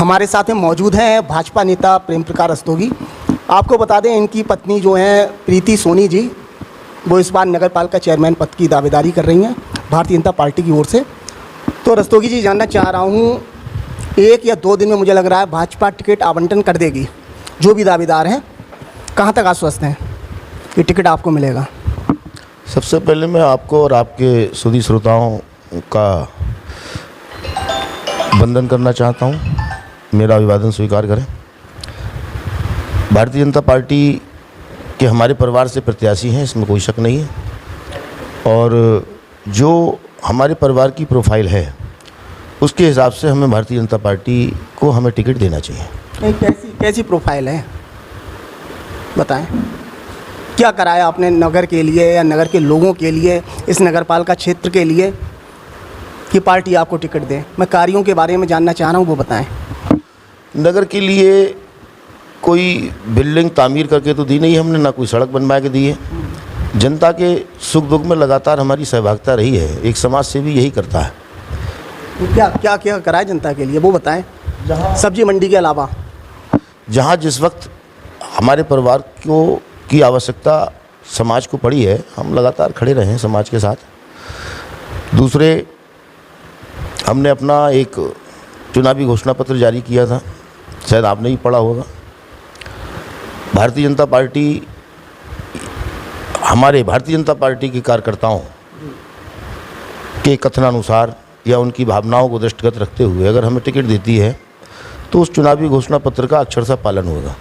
हमारे साथ में मौजूद हैं भाजपा नेता प्रेम प्रकाश रस्तोगी। आपको बता दें इनकी पत्नी जो हैं प्रीति सोनी जी, वो इस बार नगर पालिका चेयरमैन पद की दावेदारी कर रही हैं भारतीय जनता पार्टी की ओर से। तो रस्तोगी जी, जानना चाह रहा हूँ 1 या 2 दिन में मुझे लग रहा है भाजपा टिकट आवंटन कर देगी। जो भी दावेदार हैं, कहाँ तक आश्वस्त हैं कि टिकट आपको मिलेगा? सबसे पहले मैं आपको और आपके सुधी श्रोताओं का वंदन करना चाहता हूँ। मेरा अभिवादन स्वीकार करें। भारतीय जनता पार्टी के हमारे परिवार से प्रत्याशी हैं, इसमें कोई शक नहीं है। और जो हमारे परिवार की प्रोफाइल है उसके हिसाब से हमें भारतीय जनता पार्टी को हमें टिकट देना चाहिए। कैसी प्रोफाइल है, बताएं। क्या कराया आपने नगर के लिए या नगर के लोगों के लिए, इस नगर पालिका क्षेत्र के लिए कि पार्टी आपको टिकट दे? मैं कार्यों के बारे में जानना चाह रहा हूँ, वो बताएं। नगर के लिए कोई बिल्डिंग तामीर करके तो दी नहीं हमने, ना कोई सड़क बनवा के दी है। जनता के सुख दुख में लगातार हमारी सहभागिता रही है। एक समाज सेवी यही करता है। क्या क्या कराए जनता के लिए, वो बताएं। जहाँ सब्जी मंडी के अलावा जहाँ जिस वक्त हमारे परिवार को की आवश्यकता समाज को पड़ी है, हम लगातार खड़े रहे हैं समाज के साथ। दूसरे, हमने अपना एक चुनावी घोषणा पत्र जारी किया था, शायद आपने ही पढ़ा होगा। भारतीय जनता पार्टी, हमारे भारतीय जनता पार्टी के कार्यकर्ताओं के कथनानुसार या उनकी भावनाओं को दृष्टिगत रखते हुए अगर हमें टिकट देती है तो उस चुनावी घोषणा पत्र का अक्षरशः पालन होगा।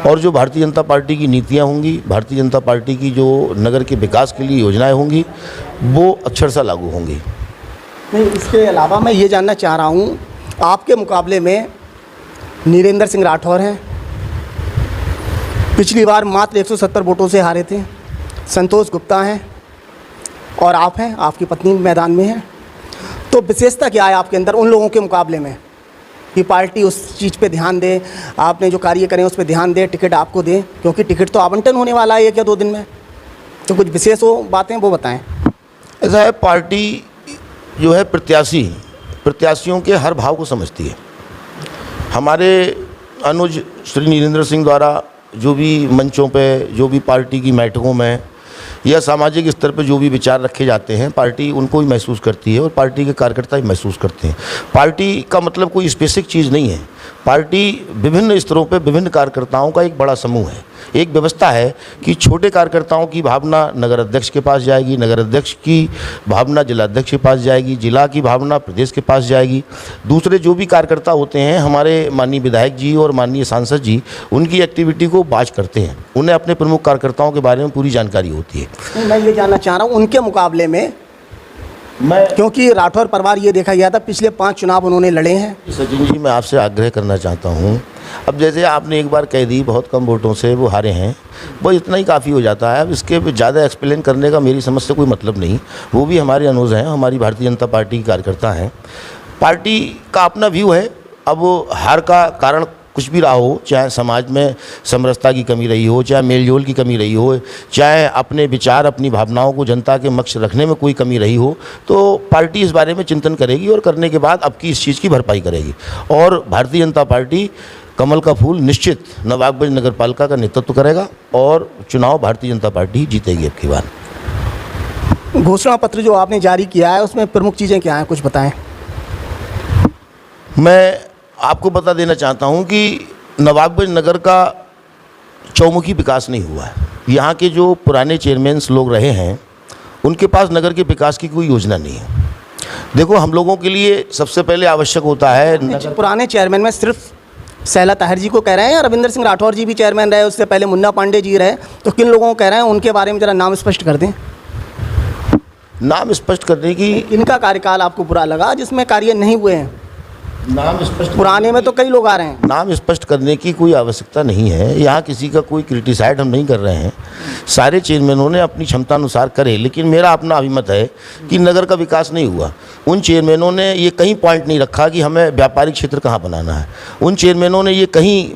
और जो भारतीय जनता पार्टी की नीतियां होंगी, भारतीय जनता पार्टी की जो नगर के विकास के लिए योजनाएं होंगी, वो अक्षरशः लागू होंगी। नहीं, इसके अलावा मैं ये जानना चाह रहा हूँ, आपके मुकाबले में नीरेंद्र सिंह राठौर हैं, पिछली बार मात्र 170 वोटों से हारे थे। संतोष गुप्ता हैं और आप हैं, आपकी पत्नी मैदान में है। तो विशेषता क्या है आपके अंदर उन लोगों के मुकाबले में कि पार्टी उस चीज़ पे ध्यान दे, आपने जो कार्य करें उस पे ध्यान दे, टिकट आपको दे? क्योंकि टिकट तो आवंटन होने वाला है 1 या 2 दिन में, तो कुछ विशेष हो बातें वो बताएं। ऐसा है, पार्टी जो है प्रत्याशियों के हर भाव को समझती है। हमारे अनुज श्री नीरेंद्र सिंह द्वारा जो भी मंचों पे, जो भी पार्टी की बैठकों में या सामाजिक स्तर पर जो भी विचार रखे जाते हैं, पार्टी उनको ही महसूस करती है और पार्टी के कार्यकर्ता ही महसूस करते हैं। पार्टी का मतलब कोई स्पेसिफिक चीज़ नहीं है। पार्टी विभिन्न स्तरों पे विभिन्न कार्यकर्ताओं का एक बड़ा समूह है। एक व्यवस्था है कि छोटे कार्यकर्ताओं की भावना नगर अध्यक्ष के पास जाएगी, नगर अध्यक्ष की भावना जिला अध्यक्ष के पास जाएगी, जिला की भावना प्रदेश के पास जाएगी। दूसरे जो भी कार्यकर्ता होते हैं, हमारे माननीय विधायक जी और माननीय सांसद जी उनकी एक्टिविटी को वाच करते हैं, उन्हें अपने प्रमुख कार्यकर्ताओं के बारे में पूरी जानकारी होती है। मैं ये जानना चाह रहा हूँ उनके मुकाबले में, क्योंकि राठौर परिवार ये देखा गया था पिछले 5 चुनाव उन्होंने लड़े हैं। सचिन जी, मैं आपसे आग्रह करना चाहता हूँ, अब जैसे आपने एक बार कह दी बहुत कम वोटों से वो हारे हैं, वो इतना ही काफ़ी हो जाता है। अब इसके ज़्यादा एक्सप्लेन करने का मेरी समझ से कोई मतलब नहीं। वो भी हमारे अनुज हैं, हमारी भारतीय जनता पार्टी के कार्यकर्ता हैं। पार्टी का अपना व्यू है। अब वो हार का कारण कुछ भी रहा हो, चाहे समाज में समरसता की कमी रही हो, चाहे मेलजोल की कमी रही हो, चाहे अपने विचार अपनी भावनाओं को जनता के समक्ष रखने में कोई कमी रही हो, तो पार्टी इस बारे में चिंतन करेगी और करने के बाद अब की इस चीज़ की भरपाई करेगी। और भारतीय जनता पार्टी कमल का फूल निश्चित नवाबगंज नगर पालिका का नेतृत्व करेगा और चुनाव भारतीय जनता पार्टी जीतेगी अब की बार। घोषणा पत्र जो आपने जारी किया है उसमें प्रमुख चीज़ें क्या हैं, कुछ बताएं। मैं आपको बता देना चाहता हूं कि नवाबगंज नगर का चौमुखी विकास नहीं हुआ है। यहाँ के जो पुराने चेयरमैन लोग रहे हैं उनके पास नगर के विकास की कोई योजना नहीं है। देखो, हम लोगों के लिए सबसे पहले आवश्यक होता है, पुराने चेयरमैन में सिर्फ सैला ताहिर जी को कह रहे हैं या रविंद्र सिंह राठौर जी भी चेयरमैन रहे, उससे पहले मुन्ना पांडे जी रहे, तो किन लोगों को कह रहे हैं उनके बारे में ज़रा नाम स्पष्ट कर दें। नाम स्पष्ट करने की, इनका कार्यकाल आपको बुरा लगा जिसमें कार्य नहीं हुए हैं? नाम स्पष्ट, पुराने में तो कई लोग आ रहे हैं। नाम स्पष्ट करने की कोई आवश्यकता नहीं है। यहाँ किसी का कोई क्रिटिसाइड हम नहीं कर रहे हैं। सारे चेयरमैनों ने अपनी क्षमता अनुसार करे, लेकिन मेरा अपना अभिमत है कि नगर का विकास नहीं हुआ। उन चेयरमैनों ने ये कहीं पॉइंट नहीं रखा कि हमें व्यापारिक क्षेत्र कहाँ बनाना है। उन चेयरमैनों ने ये कहीं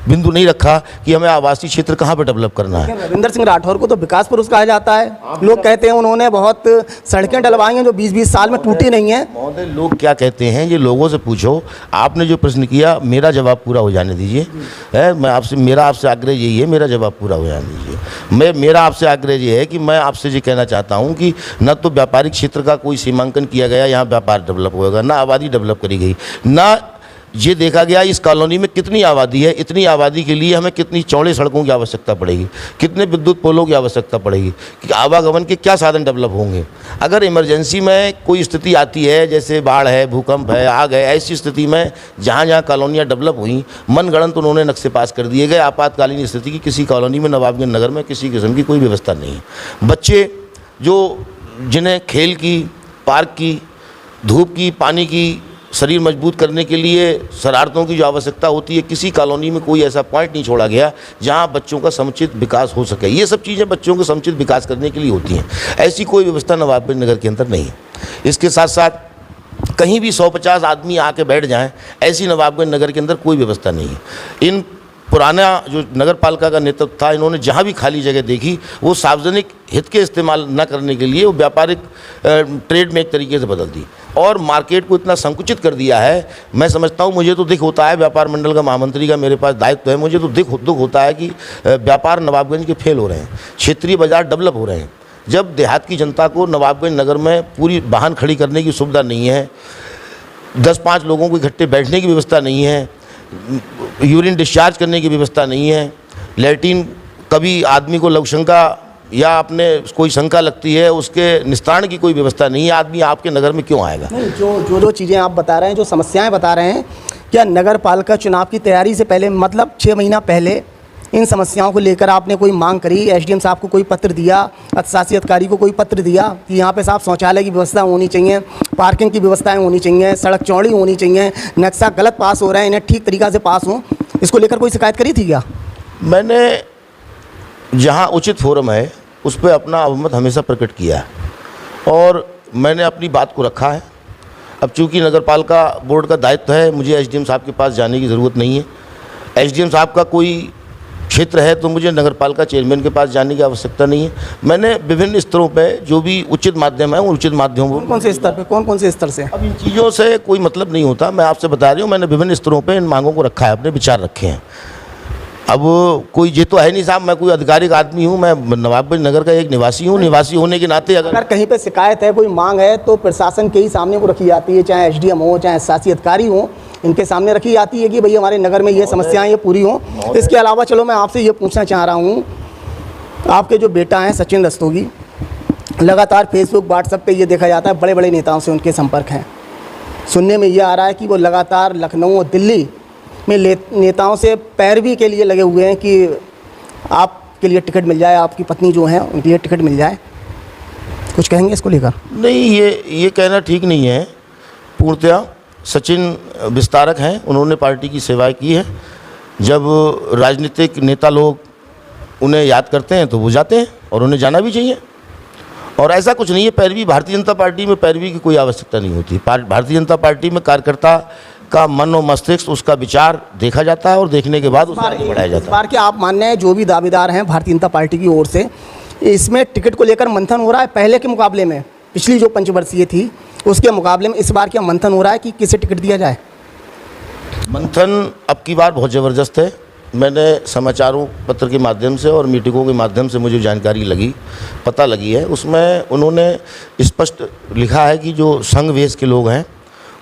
बिंदु नहीं रखा कि हमें आवासीय क्षेत्र कहाँ पर डेवलप करना है। रविंद्र सिंह राठौर को तो विकास पुरुष कहा जाता है। लोग कहते हैं उन्होंने बहुत सड़कें डलवाई हैं जो 20-20 साल में टूटी नहीं है। महोदय, लोग क्या कहते हैं ये लोगों से पूछो। हो। आपने जो प्रश्न किया, मेरा जवाब पूरा हो जाने दीजिए। मेरा आपसे आग्रह यही है, मेरा जवाब पूरा हो जाने दीजिए। मेरा आपसे आग्रह ये है कि मैं आपसे ये कहना चाहता हूँ कि न तो व्यापारिक क्षेत्र का कोई सीमांकन किया गया, यहाँ व्यापार डेवलप होगा, ना आबादी डेवलप करी गई, ना ये देखा गया इस कॉलोनी में कितनी आबादी है, इतनी आबादी के लिए हमें कितनी चौड़े सड़कों की आवश्यकता पड़ेगी, कितने विद्युत पोलों की आवश्यकता पड़ेगी, कि आवागमन के क्या साधन डेवलप होंगे। अगर इमरजेंसी में कोई स्थिति आती है, जैसे बाढ़ है, भूकंप है, आग है, ऐसी स्थिति में जहाँ जहाँ कॉलोनियाँ डेवलप हुई, मनगढ़ंत उन्होंने नक्शे पास कर दिए गए। आपातकालीन स्थिति की किसी कॉलोनी में, नवाबगंज नगर में किसी किस्म की कोई व्यवस्था नहीं है। बच्चे जिन्हें खेल की, पार्क की, धूप की, पानी की, शरीर मजबूत करने के लिए शरारतों की जो आवश्यकता होती है, किसी कॉलोनी में कोई ऐसा पॉइंट नहीं छोड़ा गया जहां बच्चों का समुचित विकास हो सके। ये सब चीज़ें बच्चों के समुचित विकास करने के लिए होती हैं। ऐसी कोई व्यवस्था नवाबगंज नगर के अंदर नहीं है। इसके साथ साथ कहीं भी 150 आदमी आके बैठ जाएं, ऐसी नवाबगंज नगर के अंदर कोई व्यवस्था नहीं है। इन पुराना जो नगर पालिका का नेतृत्व था, इन्होंने जहाँ भी खाली जगह देखी वो सार्वजनिक हित के इस्तेमाल न करने के लिए वो व्यापारिक ट्रेड में एक तरीके से बदल दी और मार्केट को इतना संकुचित कर दिया है। मैं समझता हूँ, मुझे तो दुख होता है, व्यापार मंडल का महामंत्री का मेरे पास दायित्व है, मुझे तो दुख होता है कि व्यापार नवाबगंज के फेल हो रहे हैं, क्षेत्रीय बाजार डेवलप हो रहे हैं। जब देहात की जनता को नवाबगंज नगर में पूरी वाहन खड़ी करने की सुविधा नहीं है, 10-5 लोगों को इकट्ठे बैठने की व्यवस्था नहीं है, यूरिन डिस्चार्ज करने की व्यवस्था नहीं है, लैट्रिन कभी आदमी को लघुशंका या आपने कोई शंका लगती है उसके निस्तारण की कोई व्यवस्था नहीं है, आदमी आपके नगर में क्यों आएगा? नहीं, जो चीज़ें आप बता रहे हैं, जो समस्याएं बता रहे हैं, क्या नगर पालिका चुनाव की तैयारी से पहले, मतलब 6 महीना पहले इन समस्याओं को लेकर आपने कोई मांग करी? एसडीएम साहब को कोई पत्र दिया, अधिशासी अधिकारी को कोई पत्र दिया कि यहाँ पे साहब शौचालय की व्यवस्था होनी चाहिए, पार्किंग की व्यवस्थाएं होनी चाहिए, सड़क चौड़ी होनी चाहिए, नक्शा गलत पास हो रहा है, इन्हें ठीक तरीक़ा से पास हो, इसको लेकर कोई शिकायत करी थी क्या? मैंने जहाँ उचित फोरम है उस पर अपना अभिमत हमेशा प्रकट किया है और मैंने अपनी बात को रखा है। अब चूँकि नगर पालिका बोर्ड का दायित्व है, मुझे एसडीएम साहब के पास जाने की ज़रूरत नहीं है। एसडीएम साहब का कोई क्षेत्र है तो मुझे नगर पालिका चेयरमैन के पास जाने की आवश्यकता नहीं है। मैंने विभिन्न स्तरों पे जो भी उचित माध्यम है उन उचित माध्यमों कौन से स्तर पे, कौन से स्तर से? अब इन चीज़ों से कोई मतलब नहीं होता, मैं आपसे बता रही हूँ, मैंने विभिन्न स्तरों पे इन मांगों को रखा है, अपने विचार रखे हैं। अब कोई ये तो है नहीं साहब, मैं कोई आधिकारिक आदमी हूँ, मैं नवाबगंज नगर का एक निवासी हूँ, निवासी होने के नाते अगर कहीं पे शिकायत है, कोई मांग है तो प्रशासन के ही सामने को रखी जाती है, चाहे एसडीएम हो, चाहे शासी अधिकारी हो, इनके सामने रखी जाती है कि भाई हमारे नगर में ये समस्याएं ये पूरी हों। इसके अलावा चलो मैं आपसे ये पूछना चाह रहा हूँ, आपके जो बेटा हैं सचिन रस्तोगी, लगातार फेसबुक व्हाट्सएप पे ये देखा जाता है बड़े बड़े नेताओं से उनके संपर्क हैं। सुनने में ये आ रहा है कि वो लगातार लखनऊ और दिल्ली में नेताओं से पैरवी के लिए लगे हुए हैं कि आपके लिए टिकट मिल जाए, आपकी पत्नी जो है उनके लिए टिकट मिल जाए। कुछ कहेंगे इसको लेकर? नहीं, ये कहना ठीक नहीं है। पूर्णतया सचिन विस्तारक हैं, उन्होंने पार्टी की सेवाएं की है। जब राजनीतिक नेता लोग उन्हें याद करते हैं तो वो जाते हैं और उन्हें जाना भी चाहिए। और ऐसा कुछ नहीं है पैरवी, भारतीय जनता पार्टी में पैरवी की कोई आवश्यकता नहीं होती। भारतीय जनता पार्टी में कार्यकर्ता का मन और मस्तिष्क, उसका विचार देखा जाता है और देखने के बाद उसको आगे बढ़ाया जाता है। इस बार के आप मानने हैं जो भी दावेदार हैं भारतीय जनता पार्टी की ओर से, इसमें टिकट को लेकर मंथन हो रहा है पहले के मुकाबले में? पिछली जो पंचवर्षीय थी उसके मुकाबले में इस बार क्या मंथन हो रहा है कि किसे टिकट दिया जाए? मंथन अब की बार बहुत ज़बरदस्त है। मैंने समाचारों पत्र के माध्यम से और मीटिंगों के माध्यम से मुझे जानकारी पता लगी है, उसमें उन्होंने स्पष्ट लिखा है कि जो संघ वेश के लोग हैं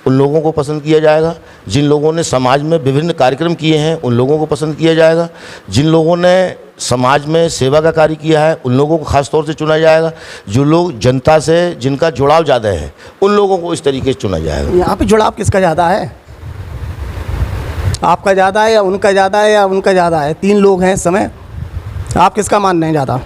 उन लोगों को पसंद किया जाएगा, जिन लोगों ने समाज में विभिन्न कार्यक्रम किए हैं उन लोगों को पसंद किया जाएगा, जिन लोगों ने समाज में सेवा का कार्य किया है उन लोगों को खास तौर से चुना जाएगा, जो लोग जनता से जिनका जुड़ाव ज़्यादा है उन लोगों को इस तरीके से चुना जाएगा। यहाँ पे जुड़ाव किसका ज़्यादा है? आपका ज़्यादा है या उनका ज़्यादा है या उनका ज़्यादा है? 3 लोग हैं इस समय, आप किसका मानना है ज़्यादा?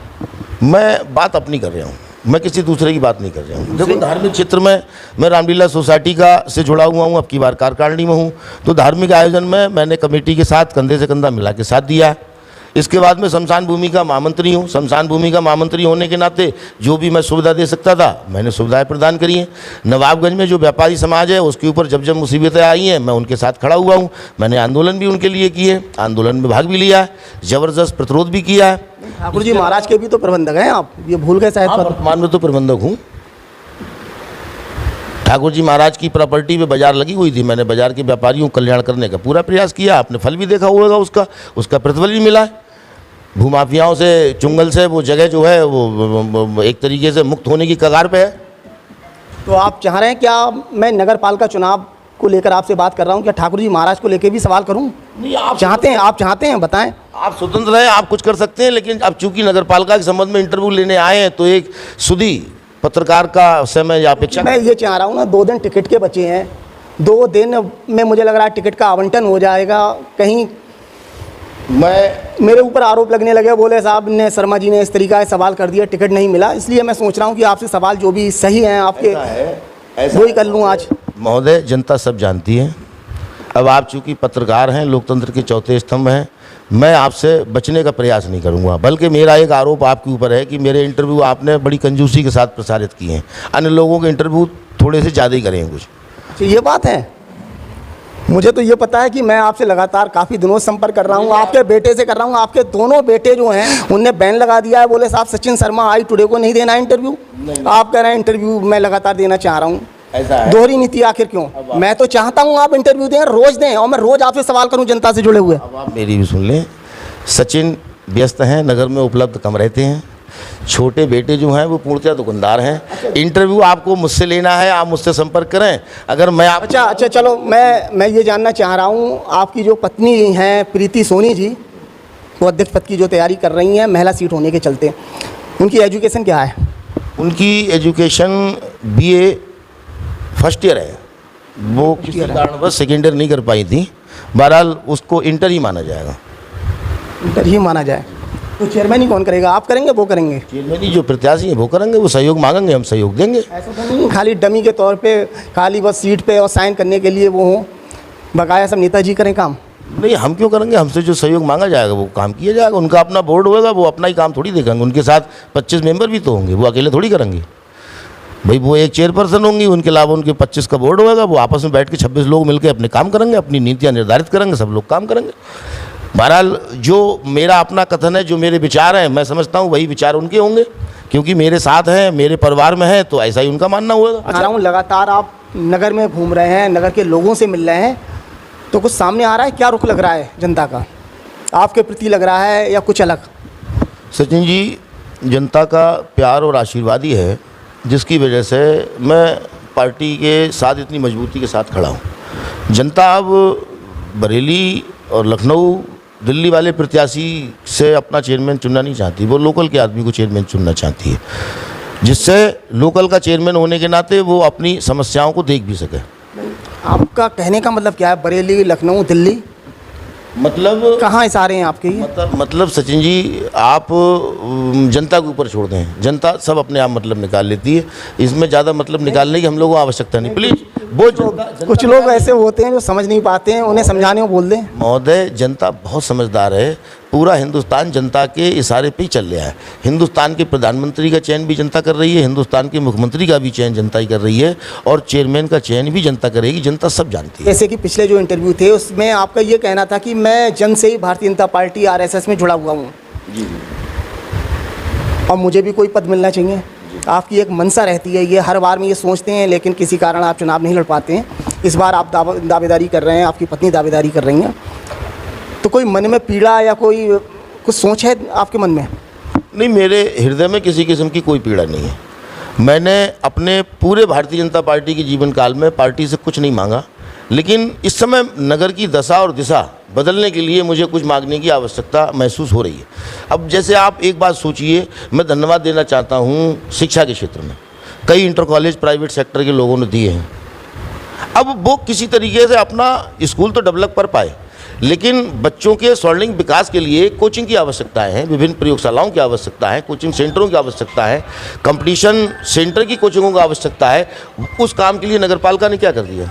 मैं बात अपनी कर रहा हूँ, मैं किसी दूसरे की बात नहीं कर रहा हूँ। देखो, धार्मिक क्षेत्र में मैं रामलीला सोसाइटी का से जुड़ा हुआ हूँ, अब की बार कार्यकारिणी में हूँ, तो धार्मिक आयोजन में मैंने कमेटी के साथ कंधे से कंधा मिला के साथ दिया है। इसके बाद में शमशान भूमि का महामंत्री हूँ। शमशान भूमि का महामंत्री होने के नाते जो भी मैं सुविधा दे सकता था मैंने सुविधाएं प्रदान करी हैं। नवाबगंज में जो व्यापारी समाज है उसके ऊपर जब जब मुसीबतें आई हैं मैं उनके साथ खड़ा हुआ हूँ। मैंने आंदोलन भी उनके लिए किए, आंदोलन में भाग भी लिया है, ज़बरदस्त प्रतिरोध भी किया है। ठाकुर जी महाराज के भी तो प्रबंधक हैं आप, ये भूल गए शायद? वर्तमान में तो प्रबंधक हूँ। ठाकुर जी महाराज की प्रॉपर्टी पे बाजार लगी हुई थी, मैंने बाजार के व्यापारियों को कल्याण करने का पूरा प्रयास किया, आपने फल भी देखा होगा उसका प्रतिफल भी मिला है। भूमाफियाओं से, चुंगल से वो जगह जो है वो एक तरीके से मुक्त होने की कगार पे है। तो आप चाह रहे हैं क्या मैं नगर पालिका चुनाव को लेकर आपसे बात कर रहा हूँ, क्या ठाकुर जी महाराज को लेकर भी सवाल करूँ? नहीं, आप चाहते हैं बताएं। आप स्वतंत्र हैं, आप कुछ कर सकते हैं, लेकिन अब चूंकि नगर पालिका के संबंध में इंटरव्यू लेने आए हैं तो एक सुधी पत्रकार का समय या अपेक्षा। मैं ये चाह रहा हूँ ना, 2 दिन टिकट के बचे हैं, 2 दिन में मुझे लग रहा है टिकट का आवंटन हो जाएगा। कहीं मेरे ऊपर आरोप लगने लगे, बोले साहब ने, शर्मा जी ने इस तरीका से सवाल कर दिया, टिकट नहीं मिला, इसलिए मैं सोच रहा हूँ कि आपसे सवाल जो भी सही हैं आपके वही कर लूँ आज। महोदय, जनता सब जानती है। अब आप चूंकि पत्रकार हैं, लोकतंत्र के चौथे स्तंभ हैं, मैं आपसे बचने का प्रयास नहीं करूंगा, बल्कि मेरा एक आरोप आपके ऊपर है कि मेरे इंटरव्यू आपने बड़ी कंजूसी के साथ प्रसारित किए हैं। अन्य लोगों के इंटरव्यू थोड़े से ज़्यादा ही करें कुछ। तो ये बात है, मुझे तो ये पता है कि मैं आपसे लगातार काफ़ी दिनों से संपर्क कर रहा हूँ, आपके बेटे से कर रहा हूँ। आपके दोनों बेटे जो हैं उनने बैन लगा दिया है, बोले साहब सचिन शर्मा आई टुडे को नहीं देना इंटरव्यू। आप कह रहे हैं इंटरव्यू मैं लगातार देना चाह रहा हूँ, ऐसा है? दोहरी नीति आखिर क्यों? मैं तो चाहता हूँ आप इंटरव्यू दें, रोज दें, और मैं रोज आपसे सवाल करूँ जनता से जुड़े हुए। अब आप मेरी भी सुन लें, सचिन व्यस्त हैं, नगर में उपलब्ध कम रहते हैं, छोटे बेटे जो हैं वो पूर्णतः दुकानदार हैं। इंटरव्यू आपको मुझसे लेना है, आप मुझसे संपर्क करें। अगर मैं आप अच्छा चलो, मैं ये जानना चाह रहा हूँ, आपकी जो पत्नी हैं प्रीति सोनी जी, वो अध्यक्ष पद की जो तैयारी कर रही हैं महिला सीट होने के चलते, उनकी एजुकेशन क्या है? उनकी एजुकेशन BA फर्स्ट ईयर है, वो किसी कारणवश सेकेंड ईयर नहीं कर पाई थी, बहरहाल उसको इंटर ही माना जाएगा। इंटर ही माना जाए तो चेयरमैन ही कौन करेगा? आप करेंगे, वो करेंगे? चेयरमैन ही जो प्रत्याशी हैं वो करेंगे, वो सहयोग मांगेंगे, हम सहयोग देंगे। ऐसा तो नहीं खाली डमी के तौर पे, खाली बस सीट पे और साइन करने के लिए वो हो, बकाया सब नेताजी करें काम? नहीं, हम क्यों करेंगे? हमसे जो सहयोग मांगा जाएगा वो काम किया जाएगा। उनका अपना बोर्ड होगा, वो अपना ही काम थोड़ी देखेंगे, उनके साथ 25 मेंबर भी तो होंगे, वो अकेले थोड़ी करेंगे भाई। वो एक चेयरपर्सन होंगी, उनके अलावा उनके 25 का बोर्ड होगा, वो आपस में बैठ के 26 लोग मिलकर अपने काम करेंगे, अपनी नीतियाँ निर्धारित करेंगे, सब लोग काम करेंगे। बहरहाल जो मेरा अपना कथन है, जो मेरे विचार हैं, मैं समझता हूँ वही विचार उनके होंगे, क्योंकि मेरे साथ हैं, मेरे परिवार में है, तो ऐसा ही उनका मानना होगा। अच्छा, लगातार आप नगर में घूम रहे हैं, नगर के लोगों से मिल रहे हैं, तो कुछ सामने आ रहा है? क्या रुख लग रहा है जनता का आपके प्रति लग रहा है, या कुछ अलग? सचिन जी, जनता का प्यार और आशीर्वाद ही है जिसकी वजह से मैं पार्टी के साथ इतनी मजबूती के साथ खड़ा हूँ। जनता अब बरेली और लखनऊ, दिल्ली वाले प्रत्याशी से अपना चेयरमैन चुनना नहीं चाहती, वो लोकल के आदमी को चेयरमैन चुनना चाहती है, जिससे लोकल का चेयरमैन होने के नाते वो अपनी समस्याओं को देख भी सके। आपका कहने का मतलब क्या है? बरेली, लखनऊ, दिल्ली, मतलब कहाँ इशारे हैं आपके? मतलब सचिन जी, आप जनता के ऊपर छोड़ दें, जनता सब अपने आप मतलब निकाल लेती है, इसमें ज़्यादा मतलब निकालने की हम लोगों को आवश्यकता नहीं। प्लीज़ वो जनता कुछ लोग ऐसे होते हैं जो समझ नहीं पाते हैं, उन्हें समझाने को बोल दें। महोदय, जनता बहुत समझदार है, पूरा हिंदुस्तान जनता के इशारे पे ही चल रहा है। हिंदुस्तान के प्रधानमंत्री का चयन भी जनता कर रही है, हिंदुस्तान के मुख्यमंत्री का भी चयन जनता ही कर रही है, और चेयरमैन का चयन भी जनता करेगी, जनता सब जानती है। जैसे कि पिछले जो इंटरव्यू थे उसमें आपका ये कहना था कि मैं जन्म से ही भारतीय जनता पार्टी RSS में जुड़ा हुआ हूँ, और मुझे भी कोई पद मिलना चाहिए। आपकी एक मंशा रहती है, ये हर बार में ये सोचते हैं, लेकिन किसी कारण आप चुनाव नहीं लड़ पाते हैं। इस बार आप दावेदारी कर रहे हैं, आपकी पत्नी दावेदारी कर रही हैं, तो कोई मन में पीड़ा या कोई कुछ सोच है आपके मन में? नहीं, मेरे हृदय में किसी किस्म की कोई पीड़ा नहीं है। मैंने अपने पूरे भारतीय जनता पार्टी के जीवन काल में पार्टी से कुछ नहीं मांगा, लेकिन इस समय नगर की दशा और दिशा बदलने के लिए मुझे कुछ मांगने की आवश्यकता महसूस हो रही है। अब जैसे आप एक बात सोचिए, मैं धन्यवाद देना चाहता हूँ शिक्षा के क्षेत्र में, कई इंटर कॉलेज प्राइवेट सेक्टर के लोगों ने दिए हैं। अब वो किसी तरीके से अपना स्कूल तो डेवलप कर पाए, लेकिन बच्चों के स्वर्णिम विकास के लिए कोचिंग की आवश्यकताएं हैं, विभिन्न प्रयोगशालाओं की आवश्यकता है, कोचिंग सेंटरों की आवश्यकता है, कंपटीशन सेंटर की कोचिंगों की आवश्यकता है। उस काम के लिए नगरपालिका ने क्या कर दिया?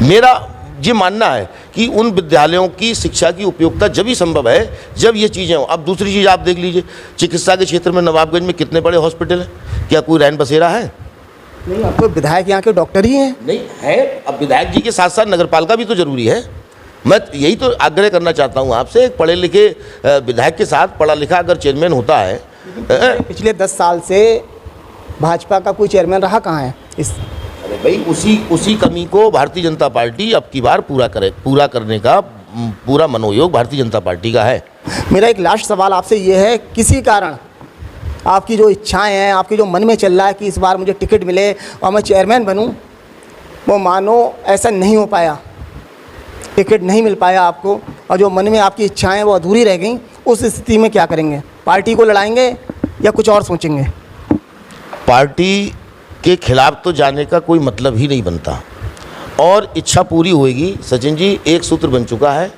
मेरा ये मानना है कि उन विद्यालयों की शिक्षा की उपयोगिता जब ही संभव है जब ये चीज़ें हों। अब दूसरी चीज़ आप देख लीजिए, चिकित्सा के क्षेत्र में नवाबगंज में कितने बड़े हॉस्पिटल हैं, क्या कोई रैन बसेरा है? नहीं, आपको विधायक यहाँ के डॉक्टर ही हैं। नहीं है, अब विधायक जी के साथ साथ नगरपालिका भी तो जरूरी है। मैं यही तो आग्रह करना चाहता हूँ आपसे, एक पढ़े लिखे विधायक के साथ पढ़ा लिखा अगर चेयरमैन होता है। पिछले 10 साल से भाजपा का कोई चेयरमैन रहा कहाँ है? इस अरे भाई उसी कमी को भारतीय जनता पार्टी अब की बार पूरा करने का पूरा मनोयोग भारतीय जनता पार्टी का है। मेरा एक लास्ट सवाल आपसे ये है, किसी कारण आपकी जो इच्छाएं हैं, आपके जो मन में चल रहा है कि इस बार मुझे टिकट मिले और मैं चेयरमैन बनूं, वो मानो ऐसा नहीं हो पाया, टिकट नहीं मिल पाया आपको, और जो मन में आपकी इच्छाएं वो अधूरी रह गई, उस स्थिति में क्या करेंगे? पार्टी को लड़ाएंगे या कुछ और सोचेंगे? पार्टी के खिलाफ तो जाने का कोई मतलब ही नहीं बनता, और इच्छा पूरी होएगी। सचिन जी, एक सूत्र बन चुका है,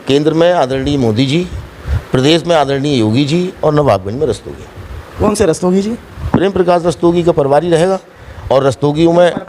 केंद्र में आदरणीय मोदी जी, प्रदेश में आदरणीय योगी जी, और नवाबगंज में रस्तोगी। कौन से रस्तोगी जी? प्रेम प्रकाश रस्तोगी का परिवार ही रहेगा, और रस्तोगियों में